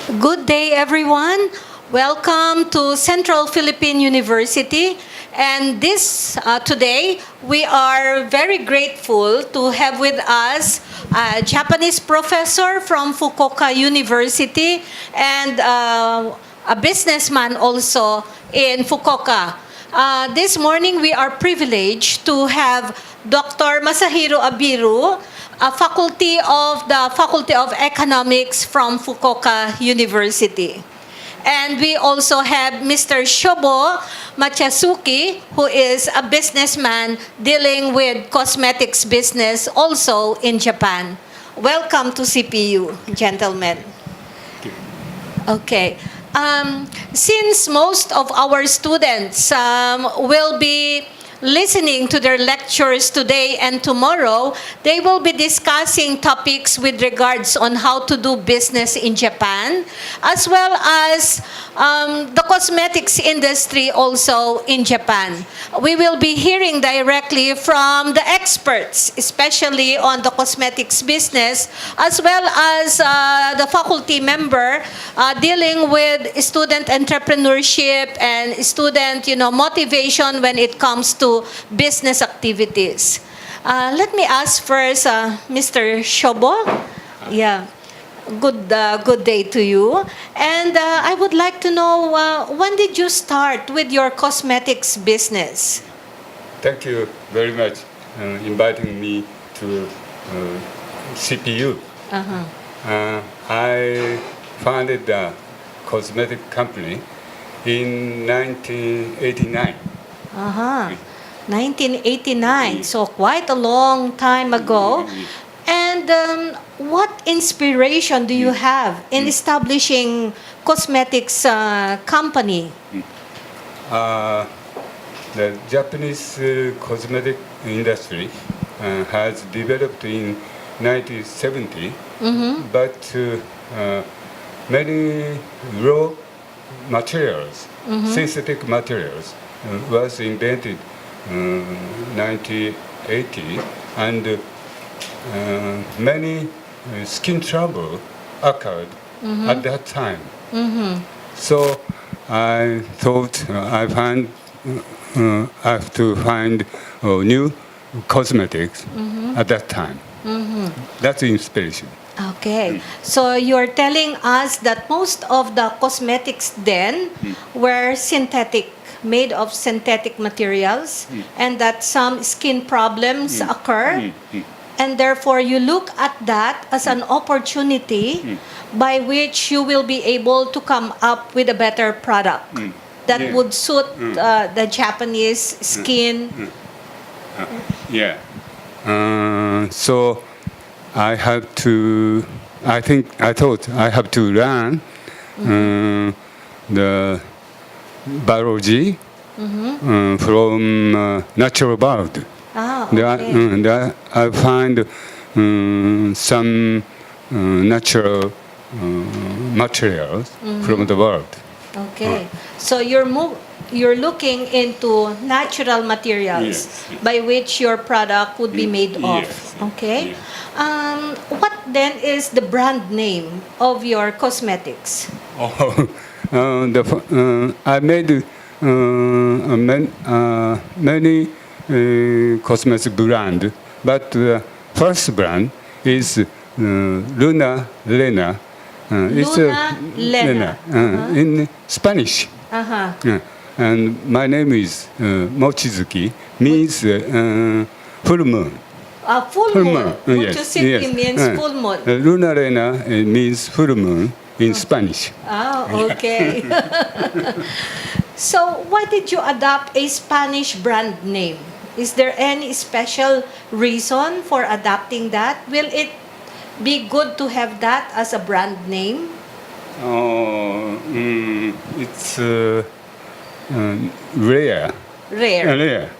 Good day, everyone. Welcome to Central Philippine University. And today, we are very grateful to have with us a Japanese professor from Fukuoka University and a businessman also in Fukuoka. This morning, we are privileged to have Dr. Masahiro Abiru, a faculty of the Faculty of Economics from Fukuoka University. And we also have Mr. Shobo Machasuki, who is a businessman dealing with cosmetics business also in Japan. Welcome to CPU, gentlemen. Okay. Since most of our students will be listening to their lectures today and tomorrow, they will be discussing topics with regards on how to do business in Japan, as well as the cosmetics industry also in Japan. We will be hearing directly from the experts, especially on the cosmetics business, as well as the faculty member dealing with student entrepreneurship and student, motivation when it comes to business activities. Let me ask first, Mr. Shobo. Yeah, good day to you. And I would like to know, when did you start with your cosmetics business? Thank you very much inviting me to CPU. I founded a cosmetic company in 1989. 1989, so quite a long time ago. And what inspiration do you have in establishing cosmetics company? The Japanese cosmetic industry has developed in 1970, but many raw materials, synthetic materials, was invented 1980, and many skin trouble occurred at that time. So I thought I have to find new cosmetics at that time. That's the inspiration. Okay, so you're telling us that most of the cosmetics then were synthetic, made of synthetic materials, and that some skin problems occur, and therefore you look at that as an opportunity by which you will be able to come up with a better product that would suit the Japanese skin. So I thought I have to learn the biology from natural world. I find some natural materials from the world. Okay, so you're looking into natural materials by which your product would be made of. Okay. What then is the brand name of your cosmetics? I made many cosmetic brand, but the first brand is Luna Lena. Luna Lena. In Spanish. And my name is Mochizuki, means full moon. Full moon. Mochizuki means full moon. Luna Lena means full moon in Spanish. Okay. So why did you adopt a Spanish brand name? Is there any special reason for adopting that? Will it be good to have that as a brand name? It's rare. Rare.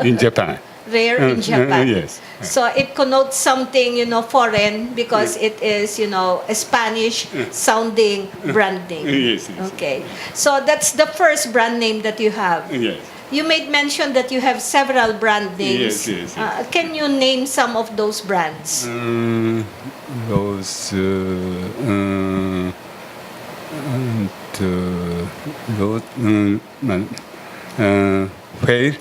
In Japan. Rare in Japan. Yes. So it connotes something, foreign because it is, a Spanish sounding brand name. Yes. Okay. So that's the first brand name that you have. Yes. You made mention that you have several brand names. Yes. Can you name some of those brands? Those faith,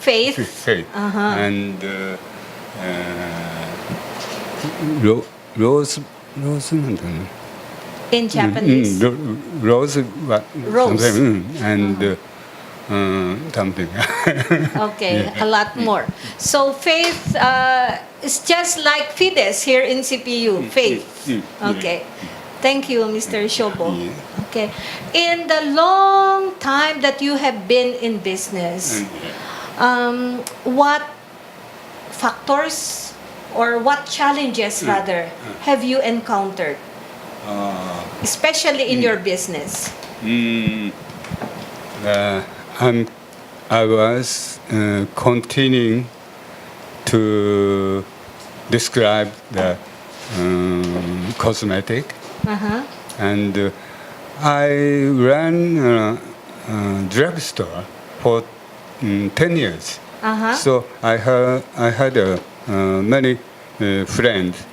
Faith and rose, in Japanese. rose, Rose. and something. Okay, a lot more. So faith is just like fides here in CPU. Faith. Okay. Thank you, Mr. Shobo. Okay. In the long time that you have been in business, what factors or what challenges rather have you encountered, especially in your business? I was continuing to describe the cosmetic, and I ran a drugstore for 10 years. So I had many friends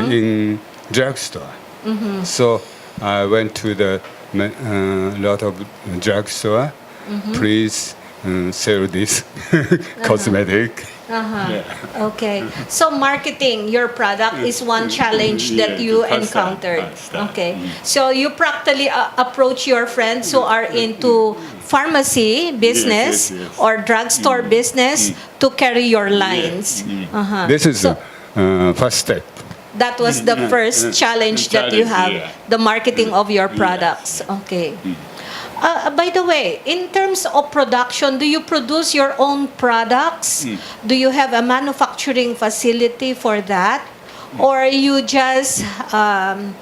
in drugstore. So I went to the lot of drugstore. Please sell this cosmetic. Okay. So marketing your product is one challenge that you encountered. Okay. So you practically approach your friends who are into pharmacy business or drugstore business to carry your lines. This is the first step. That was the first challenge that you have, the marketing of your products. Okay. By the way, in terms of production, do you produce your own products? Do you have a manufacturing facility for that? Or are you just an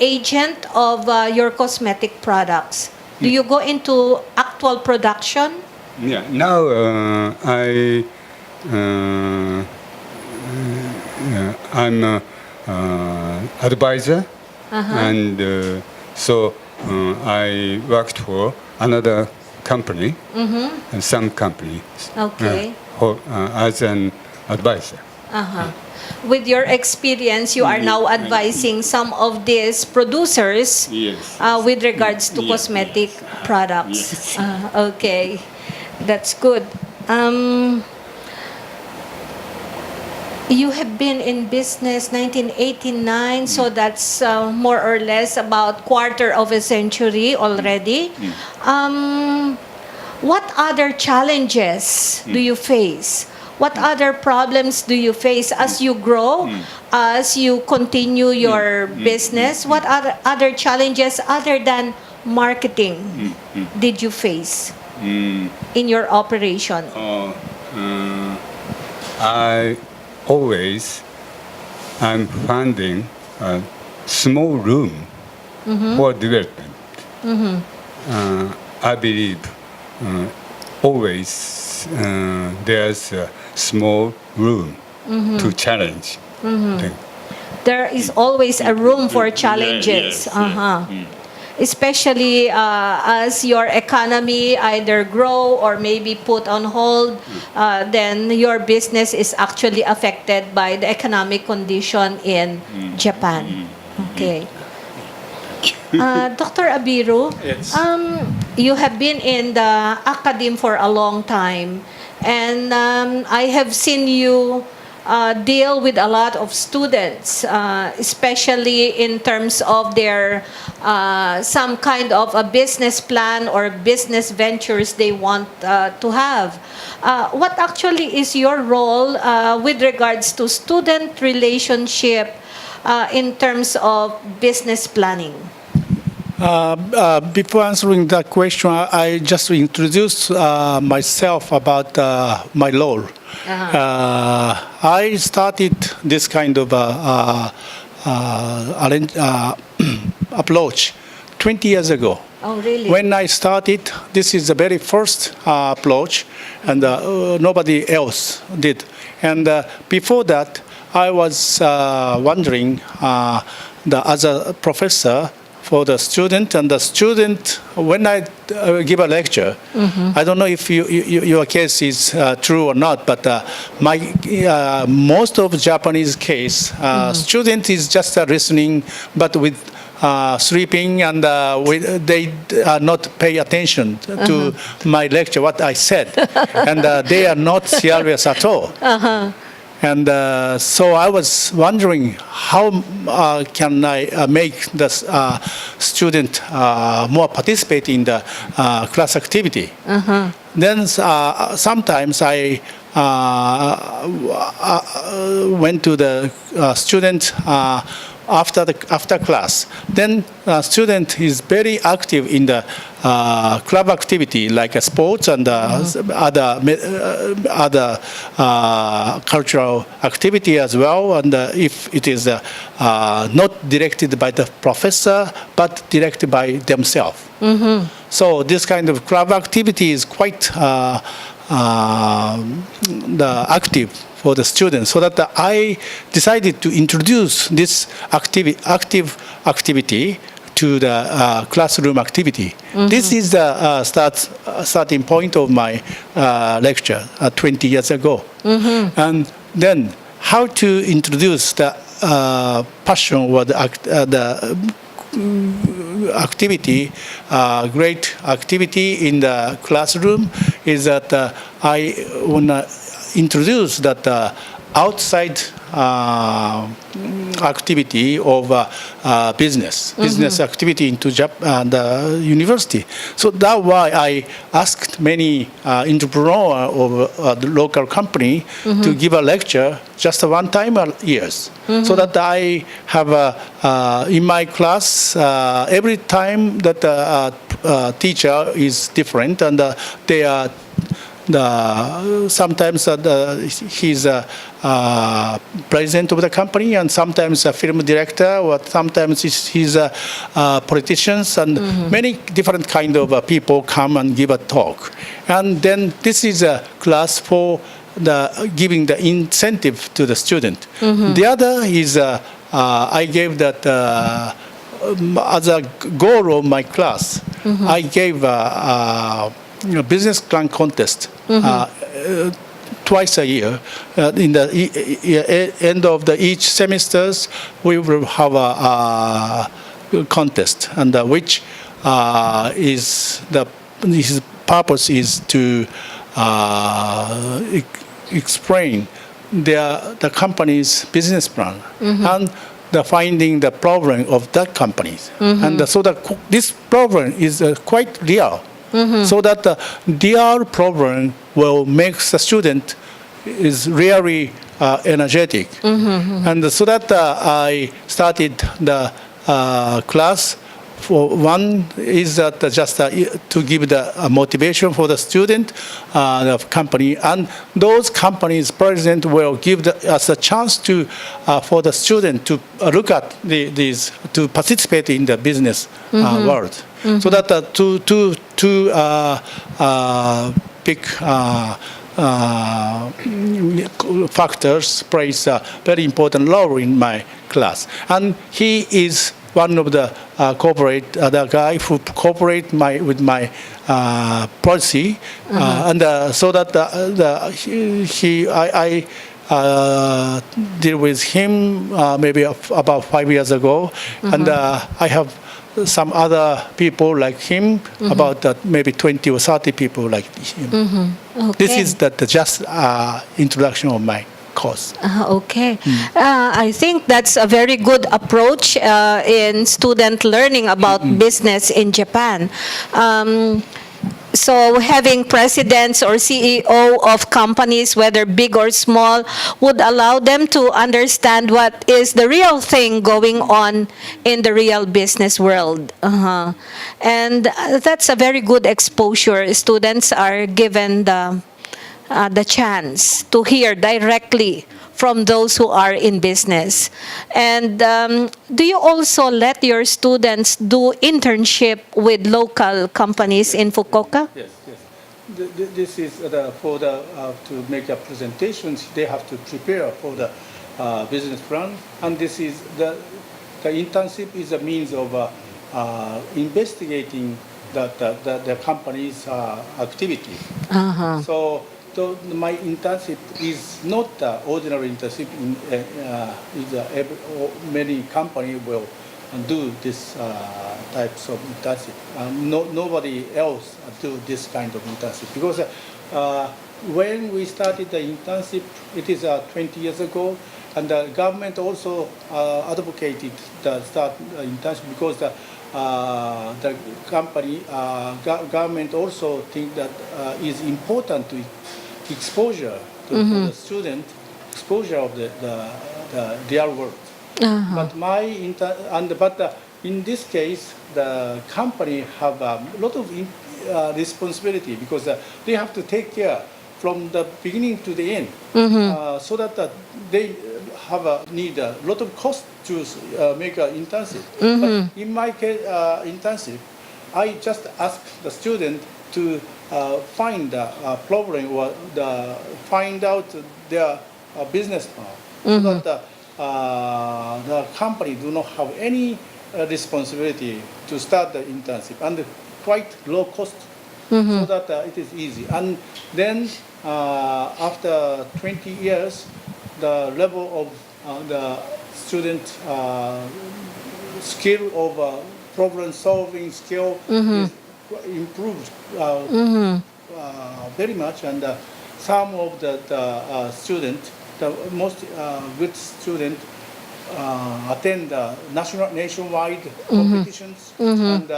agent of your cosmetic products? Do you go into actual production? Yeah. Now I'm an advisor, and so I worked for another company and some companies Okay. As an advisor. With your experience, you are now advising some of these producers with regards to cosmetic products. Okay, that's good. You have been in business 1989, so that's more or less about quarter of a century already. What other challenges do you face? What other problems do you face as you grow, as you continue your business? What other challenges other than marketing did you face in your operation? I'm funding a small room for development. I believe always there's a small room to challenge. There is always a room for challenges. Especially as your economy either grow or maybe put on hold, then your business is actually affected by the economic condition in Japan. Okay. Dr. Abiru, you have been in the academe for a long time, and I have seen you deal with a lot of students, especially in terms of their some kind of a business plan or business ventures they want to have. What actually is your role with regards to student relationship in terms of business planning? Before answering that question, I just introduced myself about my role. I started this kind of approach 20 years ago. Oh, really? When I started, this is the very first approach, and nobody else did. And before that, I was wondering, as a professor, for the student, and the student, when I give a lecture, I don't know if your case is true or not, but most of Japanese case, student is just listening, but with sleeping, and they not pay attention to my lecture, what I said, and they are not serious at all. And so I was wondering how can I make the student more participate in the class activity. Then sometimes I went to the student after class. Then student is very active in the club activity like sports and other cultural activity as well. And if it is not directed by the professor but directed by themselves. So this kind of club activity is quite active for the students, so that I decided to introduce this active activity to the classroom activity. This is the starting point of my lecture 20 years ago. And then how to introduce the passion or the activity, great activity in the classroom is that I want to introduce that outside activity of business activity into the university. So that's why I asked many entrepreneurs of the local company to give a lecture just one time a year. So that I have in my class every time that teacher is different, and they are sometimes he's a president of the company, and sometimes a film director, or sometimes he's a politicians, and many different kind of people come and give a talk. And then this is a class for the giving the incentive to the student. The other is I gave that as a goal of my class. I gave business plan contest twice a year. In the end of each semesters, we will have a contest, and which is his purpose is to explain the company's business plan and finding the problem of that company, and so that this problem is quite real. So that their problem will make the student is really energetic. And so that I started the class. For one is that just to give the motivation for the student, the company, and those companies' president will give us a chance to for the student to look at these, to participate in the business world. So that two big factors plays a very important role in my class, and he is one of the the guy who cooperate with my policy, and so that I deal with him maybe about 5 years ago, and I have some other people like him, about maybe 20 or 30 people like him. Okay. This is the just introduction of my course. Okay. I think that's a very good approach in student learning about business in Japan. So having presidents or CEO of companies, whether big or small, would allow them to understand what is the real thing going on in the real business world. And that's a very good exposure. Students are given the chance to hear directly from those who are in business. And do you also let your students do internship with local companies in Fukuoka? Yes. This is for to make a presentations. They have to prepare for the business plan, and this is the internship is a means of investigating the company's activities. So my internship is not the ordinary internship. Many companies will do this types of internship. Nobody else do this kind of internship because when we started the internship, it is 20 years ago, and the government also advocated the start internship because the company government also think that is important to exposure to the student, exposure of the real world. But in this case, the company have a lot of responsibility because they have to take care from the beginning to the end, so that they have need a lot of cost to make an internship. But in my case, internship, I just ask the student to find the problem or find out their business plan, so that the company do not have any responsibility to start the internship and quite low cost, so that it is easy. And then after 20 years, the level of the student skill of problem solving skill is improved very much, and some of the student, the most good student, attend nationwide competitions, and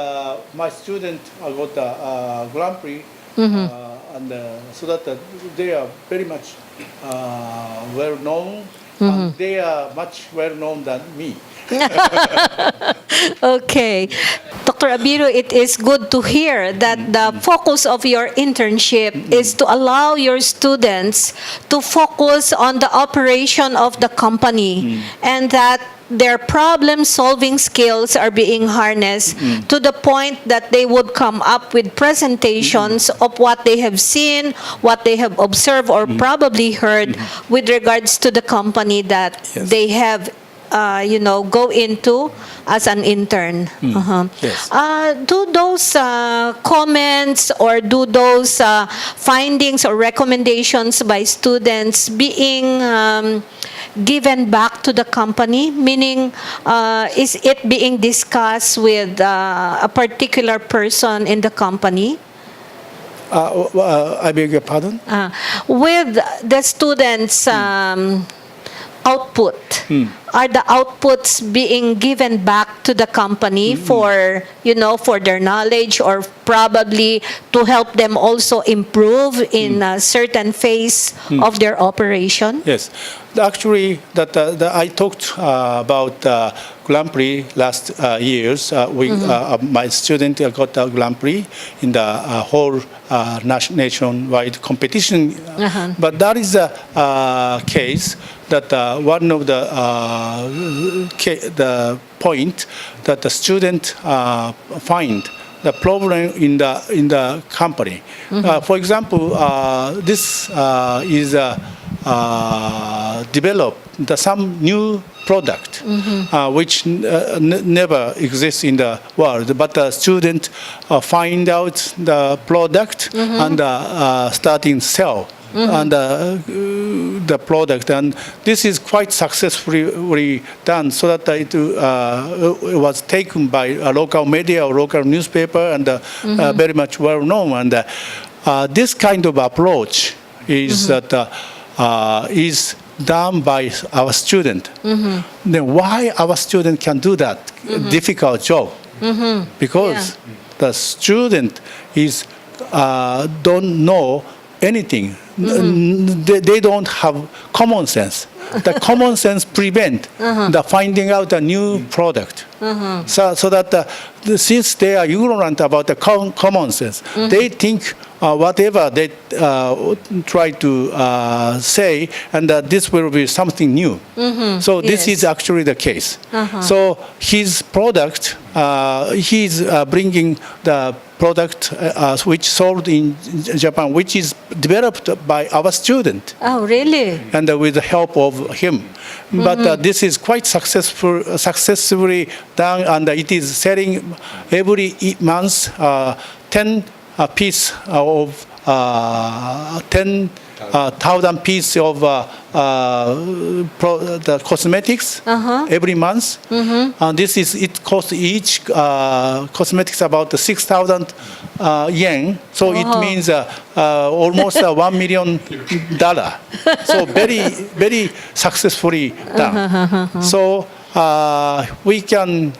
my student got the Grand Prix, and so that they are very much well known, and they are much well known than me. Okay. Dr. Abiro, it is good to hear that the focus of your internship is to allow your students to focus on the operation of the company, and that their problem-solving skills are being harnessed to the point that they would come up with presentations of what they have seen, what they have observed or probably heard with regards to the company that they have go into as an intern. Yes. Do those comments or do those findings or recommendations by students being given back to the company? Meaning, is it being discussed with a particular person in the company? I beg your pardon? With the students' output, are the outputs being given back to the company for their knowledge, or probably to help them also improve in a certain phase of their operation? Yes, actually, I talked about Grand Prix last years. My student got a Grand Prix in the whole nationwide competition. But that is a case that one of the point that the student find the problem in the company. For example, this is develop some new product which never exists in the world, but the student find out the product and starting sell and the product, and this is quite successfully done, so that it was taken by a local media or local newspaper, and very much well known. And this kind of approach is is done by our student. Then why our student can do that difficult job? Because the student is don't know anything. They don't have common sense. The common sense prevent the finding out a new product. So that since they are ignorant about the common sense, they think whatever they try to say, and this will be something new. So this is actually the case. So his product, he's bringing the product which sold in Japan, which is developed by our student. Oh, really? And with the help of him. But this is quite successfully done, and it is selling every month 10 piece of 10 1,000 pieces of the cosmetics every month. It costs each cosmetics about 6,000 yen. So it means almost $1 million. So very successfully done. So we can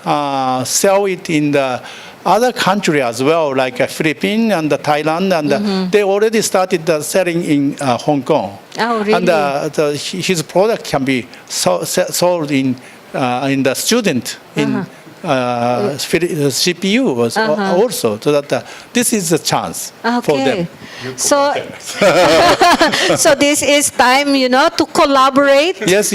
sell it in the other country as well, like Philippines and Thailand, and they already started selling in Hong Kong. Oh, really? And his product can be sold in the student in CPU also, so that this is a chance for them. So, so this is time, to collaborate. Yes.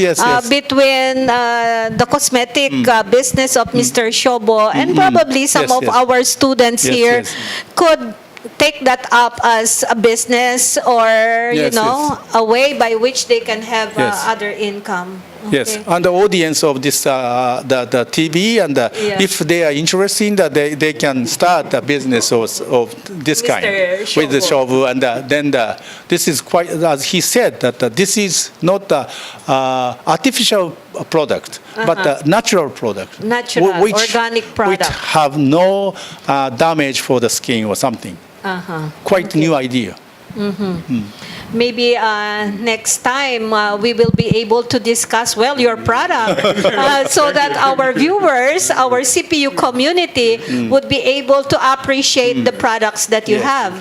Between the cosmetic business of Mr. Shobo and probably some of our students Yes, here yes. could take that up as a business or, Yes, a way by which they can have Yes. other income. Yes, Okay. and the audience of this the TV and if they are interested in that, they can start a business of this Mr. kind with the shovu, and then this is quite, as he said, that this is not a artificial product but a natural product, Natural, organic product. which have no damage for the skin or something. Quite new idea. Maybe next time we will be able to discuss your product so that our viewers, our CPU community would be able to appreciate the products that you Yes. have.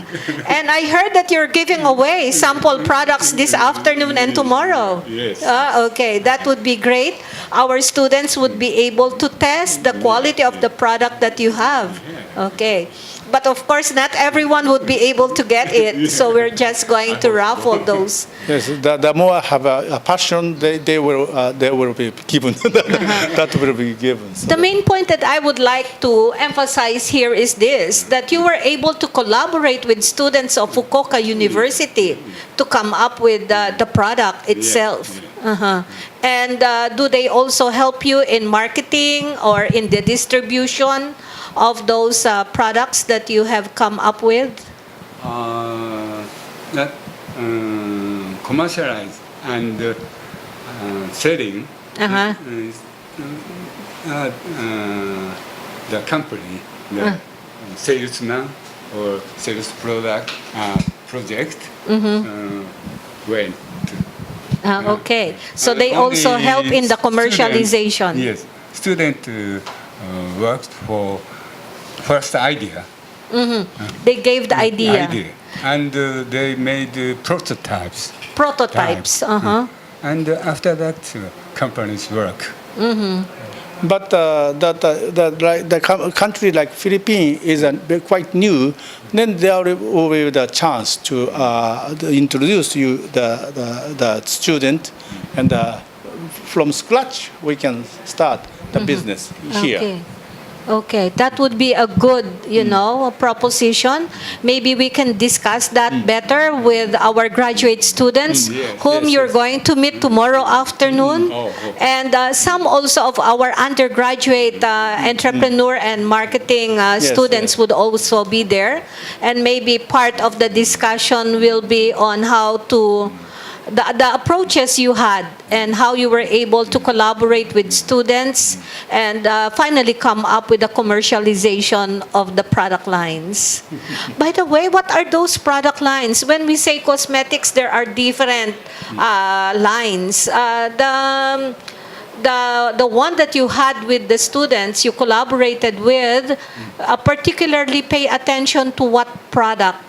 And I heard that you're giving away sample products this afternoon and tomorrow. Yes. Okay, that would be great. Our students would be able to test the quality of the product that you have. Okay. But of course, not everyone would be able to get it, so we're just going to raffle those. Yes, the more have a passion, they will be given. That will be given. So The main point that I would like to emphasize here is this, that you were able to collaborate with students of Fukuoka University to come up with the product itself. And do they also help you in marketing or in the distribution of those products that you have come up with? That commercialize and selling the company, the salesman or sales product project went. Okay, so they also help in the commercialization. Yes, student worked for first idea. They gave the idea. And they made prototypes. Prototypes. And after that, companies work. But the country like Philippines is quite new. Then there will be the chance to introduce you the student, and from scratch we can start the business here. Okay, that would be a good, proposition. Maybe we can discuss that better with our graduate students, whom you're going to meet tomorrow afternoon. And some also of our undergraduate entrepreneur and marketing students would also be there. And maybe part of the discussion will be on how to the approaches you had and how you were able to collaborate with students and finally come up with the commercialization of the product lines. By the way, what are those product lines? When we say cosmetics, there are different lines. The one that you had with the students you collaborated with, particularly pay attention to what product?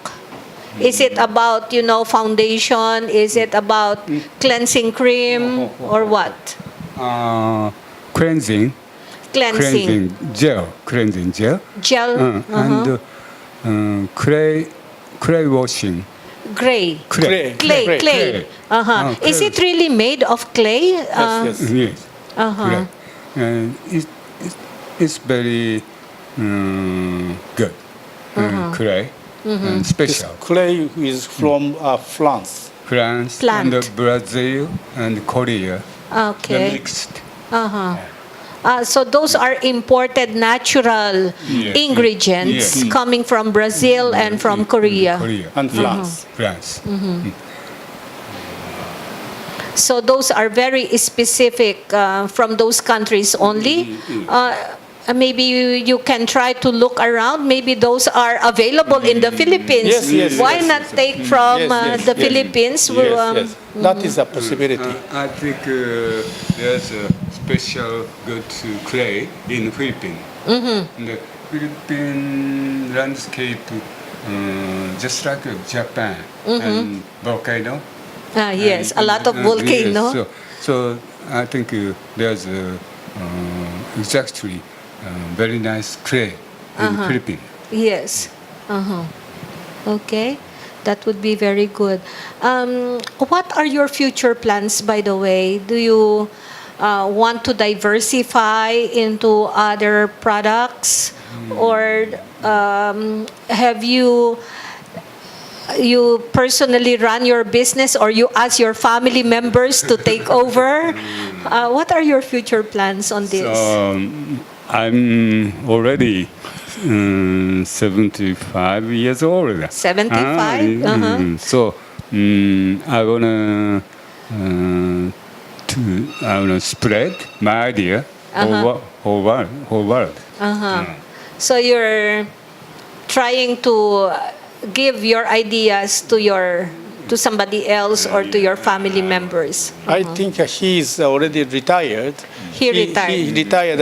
Is it about, foundation? Is it about cleansing cream or what? Cleansing gel. Gel. And clay washing. Gray. Clay. Clay. Clay. Is it really made of clay? Yes. Yes. Clay. And it's very good. Clay. And special. Clay is from France. France Plant. and Brazil and Korea. Okay. Mixed. So those are imported natural Yes. ingredients Yes. coming from Brazil and from Korea. Korea. And France. France. So those are very specific from those countries only. Maybe you can try to look around. Maybe those are available in the Philippines. Yes, yes, Why yes, not yes. take from Yes, yes, the yes. Philippines? Yes. That is a possibility. I think there's a special good clay in Philippines. The Philippine landscape, just like Japan and volcano. Yes, a And- lot of yes, volcano. so I think there's exactly very nice clay in Philippines. Yes. Okay. That would be very good. What are your future plans, by the way? Do you want to diversify into other products? Or have you personally run your business, or you ask your family members to take over? What are your future plans on this? I'm already 75 years old. 75? So I wanna spread my idea whole world. So you're trying to give your ideas to somebody else or to your family members. I think he is already retired. He retired. He retired.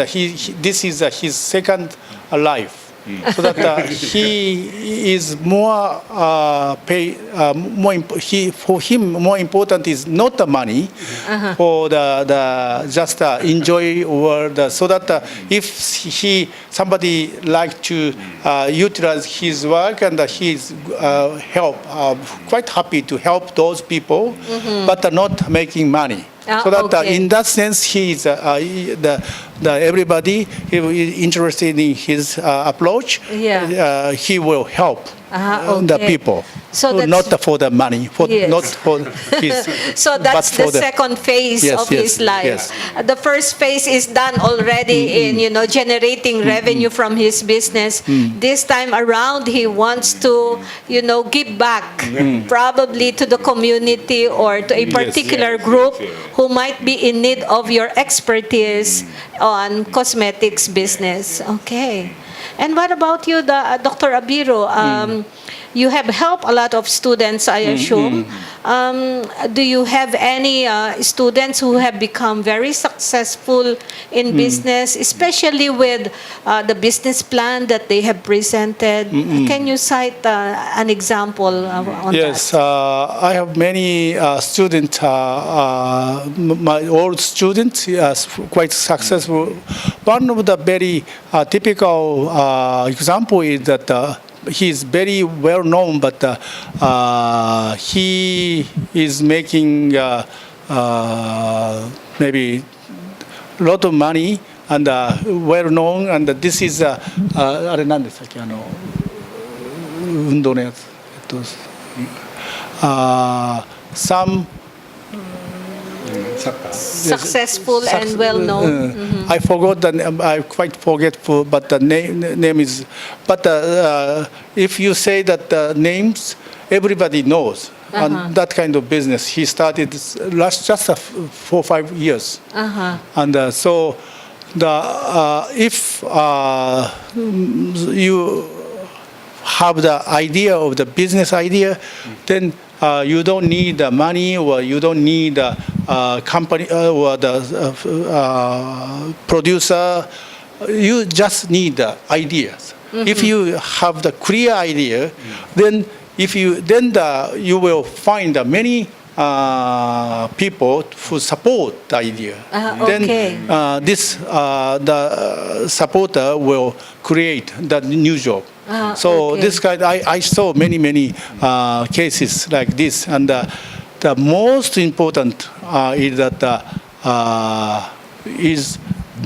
This is his second life. So that he is more for him more important is not the money or the just enjoy world. So that if somebody like to utilize his work, and he's quite happy to help those people, but not making money. So that okay. in that sense, he is everybody he is interested in his approach. Yeah. He will help the okay. people. So that's- not for the money, Yes. not for his. So that's but for the second phase Yes, of yes, his life. yes. The first phase is done already in generating revenue from his business. This time around, he wants to give back, probably to the community or to a particular group who might be in need of your expertise on cosmetics business. Okay. And what about you, Dr. Abiro? You have helped a lot of students, I assume. Do you have any students who have become very successful in business, especially with the business plan that they have presented? Can you cite an example on Yes, that? I have many students, my old students, quite successful. One of the very typical example is that he is very well known, but he is making maybe a lot of money and well known, and this is あれなんでしたっけ運動のやつsome Successful and well known. I forgot the name. I'm quite forgetful, but the name is. But if you say that the names, everybody knows. And that kind of business, he started just 4 or 5 years. And so if you have the idea of the business idea, then you don't need the money, or you don't need the company or the producer. You just need the ideas. If you have the clear idea, then you will find many people who support the idea. Okay. Then the supporter will create the new job. So okay. this kind, I saw many cases like this, and the most important is that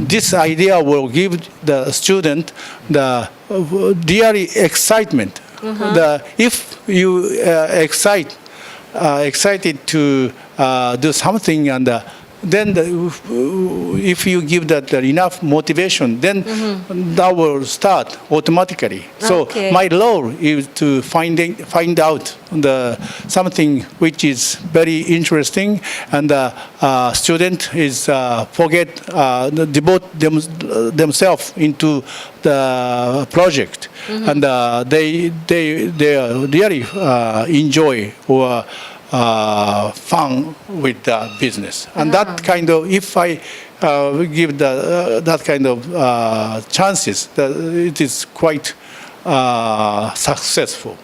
this idea will give the student the really excitement. If you excited to do something, and then if you give that enough motivation, then that will start automatically. So Okay. my role is to find out something which is very interesting, and the student is devote themselves into the project, and they really enjoy or fun with the business. And that kind of, if I give that kind of chances, it is quite successful.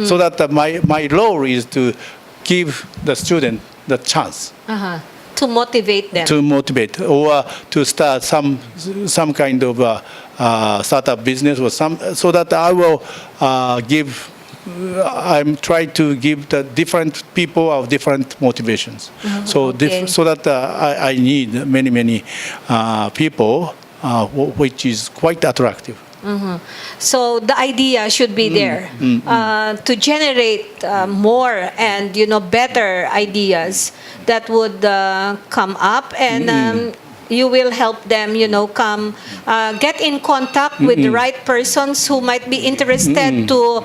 So that my role is to give the student the chance To motivate them. to motivate, or to start some kind of startup business, or so that I will give. I'm trying to give the different people of different motivations. So okay. so that I need many people, which is quite attractive. So the idea should be there to generate more and better ideas that would come up, and you will help them come get in contact with the right persons who might be interested to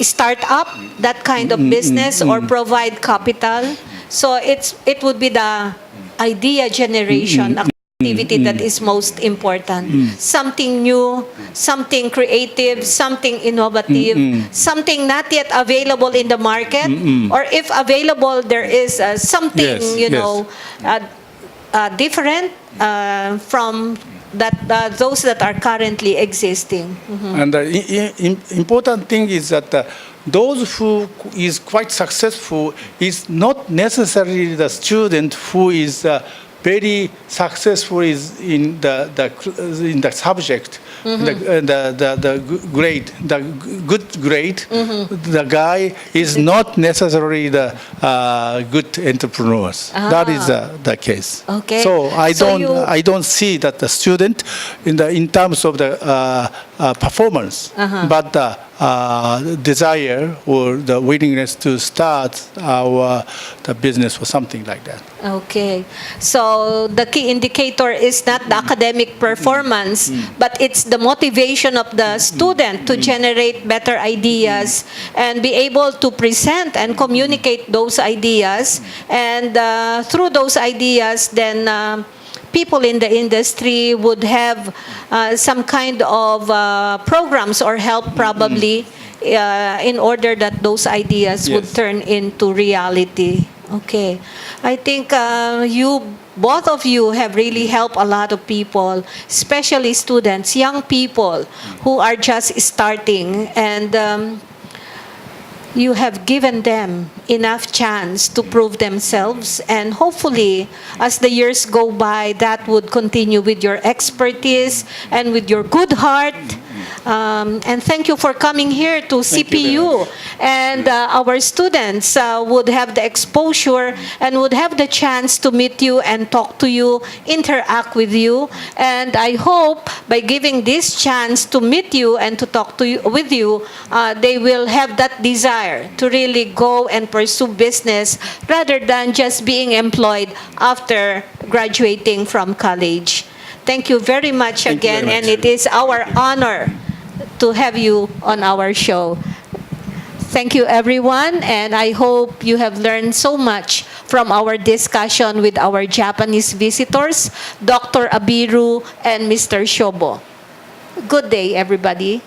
start up that kind of business or provide capital. So it would be the idea generation activity that is most important. Something new, something creative, something innovative, something not yet available in the market, or if available, there is something different from those that are currently existing. And the important thing is that those who is quite successful is not necessarily the student who is very successful is in the subject, the grade, the good grade. The guy is not necessarily the good entrepreneurs. That is the case. Okay. So So I don't see that the student in terms of the performance, but the desire or the willingness to start the business or something like that. Okay. So the key indicator is not the academic performance, but it's the motivation of the student to generate better ideas and be able to present and communicate those ideas. And through those ideas, then people in the industry would have some kind of programs or help probably in order that those ideas would Yes. turn into reality. Okay. I think both of you have really helped a lot of people, especially students, young people who are just starting, and you have given them enough chance to prove themselves, and hopefully as the years go by, that would continue with your expertise and with your good heart. And thank you for coming here to Thank you very CPU, much. and our students would have the exposure and would have the chance to meet you and talk to you, interact with you. And I hope by giving this chance to meet you and to talk to you, with you, they will have that desire to really go and pursue business rather than just being employed after graduating from college. Thank you very much Thank you again, very and much. it is our honor to have you on our show. Thank you, everyone, and I hope you have learned so much from our discussion with our Japanese visitors, Dr. Abiru and Mr. Shobo. Good day, everybody.